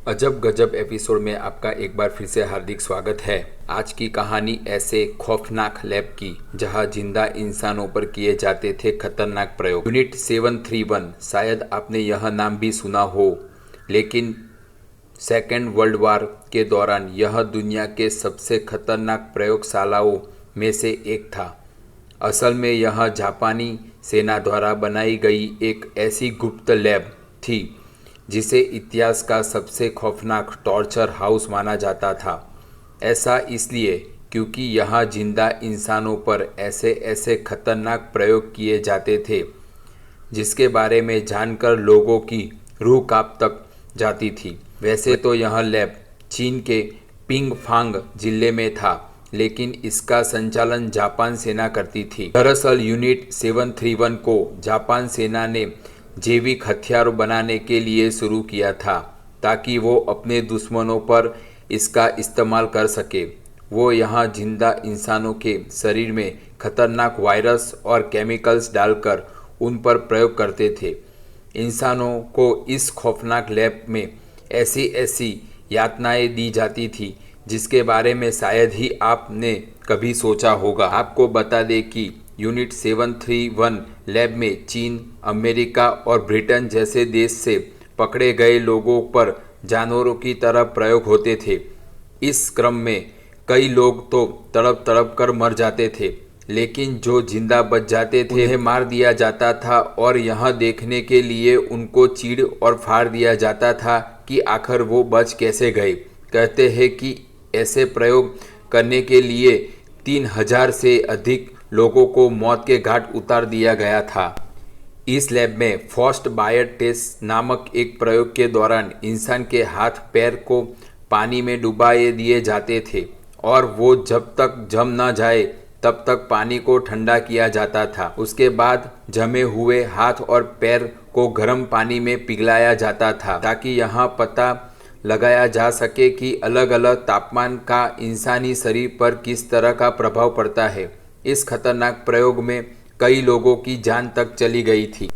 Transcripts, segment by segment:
अजब गजब एपिसोड में आपका एक बार फिर से हार्दिक स्वागत है। आज की कहानी ऐसे खौफनाक लैब की जहां जिंदा इंसानों पर किए जाते थे खतरनाक प्रयोग। यूनिट 731, शायद आपने यह नाम भी सुना हो, लेकिन सेकेंड वर्ल्ड वार के दौरान यह दुनिया के सबसे खतरनाक प्रयोगशालाओं में से एक था। असल में यह जापानी सेना द्वारा बनाई गई एक ऐसी गुप्त लैब थी जिसे इतिहास का सबसे खौफनाक टॉर्चर हाउस माना जाता था। ऐसा इसलिए क्योंकि यहाँ जिंदा इंसानों पर ऐसे ऐसे खतरनाक प्रयोग किए जाते थे जिसके बारे में जानकर लोगों की रूह कांप तक जाती थी। वैसे तो यह लैब चीन के पिंगफांग जिले में था, लेकिन इसका संचालन जापान सेना करती थी। दरअसल यूनिट 731 को जापान सेना ने जैविक हथियार बनाने के लिए शुरू किया था ताकि वो अपने दुश्मनों पर इसका इस्तेमाल कर सके। वो यहाँ जिंदा इंसानों के शरीर में खतरनाक वायरस और केमिकल्स डालकर उन पर प्रयोग करते थे। इंसानों को इस खौफनाक लैब में ऐसी ऐसी यातनाएं दी जाती थी जिसके बारे में शायद ही आपने कभी सोचा होगा। आपको बता दें कि यूनिट 731 लैब में चीन, अमेरिका और ब्रिटेन जैसे देश से पकड़े गए लोगों पर जानवरों की तरह प्रयोग होते थे। इस क्रम में कई लोग तो तड़प तड़प कर मर जाते थे, लेकिन जो जिंदा बच जाते थे उन्हें मार दिया जाता था और यह देखने के लिए उनको चीड़ और फाड़ दिया जाता था कि आखिर वो बच कैसे गए। कहते हैं कि ऐसे प्रयोग करने के लिए 3000 से अधिक लोगों को मौत के घाट उतार दिया गया था। इस लैब में फर्स्ट बायर टेस्ट नामक एक प्रयोग के दौरान इंसान के हाथ पैर को पानी में डुबाए दिए जाते थे और वो जब तक जम न जाए तब तक पानी को ठंडा किया जाता था। उसके बाद जमे हुए हाथ और पैर को गर्म पानी में पिघलाया जाता था ताकि यहाँ पता लगाया जा सके कि अलग अलग तापमान का इंसानी शरीर पर किस तरह का प्रभाव पड़ता है। इस खतरनाक प्रयोग में कई लोगों की जान तक चली गई थी।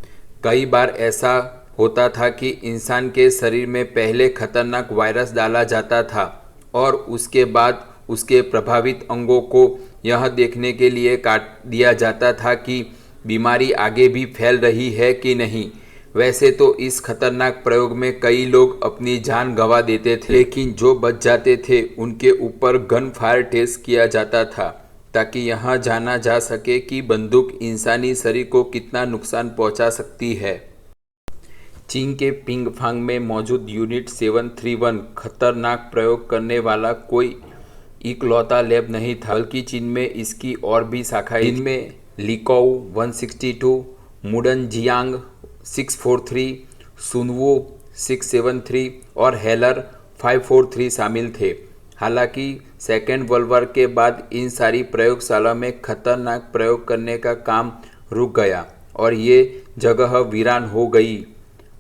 कई बार ऐसा होता था कि इंसान के शरीर में पहले खतरनाक वायरस डाला जाता था और उसके बाद उसके प्रभावित अंगों को यह देखने के लिए काट दिया जाता था कि बीमारी आगे भी फैल रही है कि नहीं। वैसे तो इस खतरनाक प्रयोग में कई लोग अपनी जान गंवा देते थे, लेकिन जो बच जाते थे उनके ऊपर गन फायर टेस्ट किया जाता था ताकि यहाँ जाना जा सके कि बंदूक इंसानी शरीर को कितना नुकसान पहुँचा सकती है। चीन के पिंगफांग में मौजूद यूनिट 731 खतरनाक प्रयोग करने वाला कोई इकलौता लैब नहीं था, बल्कि चीन में इसकी और भी शाखाएं, जिनमें लिकाओ 162, मुडनजियांग 643, सुनवो 673 और हेलर 543 शामिल थे। हालांकि सेकेंड वर्ल्ड वार के बाद इन सारी प्रयोगशाला में खतरनाक प्रयोग करने का काम रुक गया और ये जगह वीरान हो गई।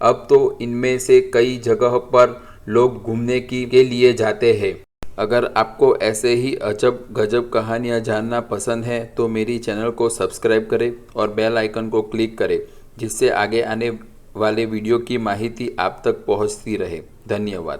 अब तो इनमें से कई जगह पर लोग घूमने के लिए जाते हैं। अगर आपको ऐसे ही अजब गजब कहानियाँ जानना पसंद है तो मेरी चैनल को सब्सक्राइब करें और बेल आइकन को क्लिक करें, जिससे आगे आने वाले वीडियो की माहिती आप तक पहुँचती रहे। धन्यवाद।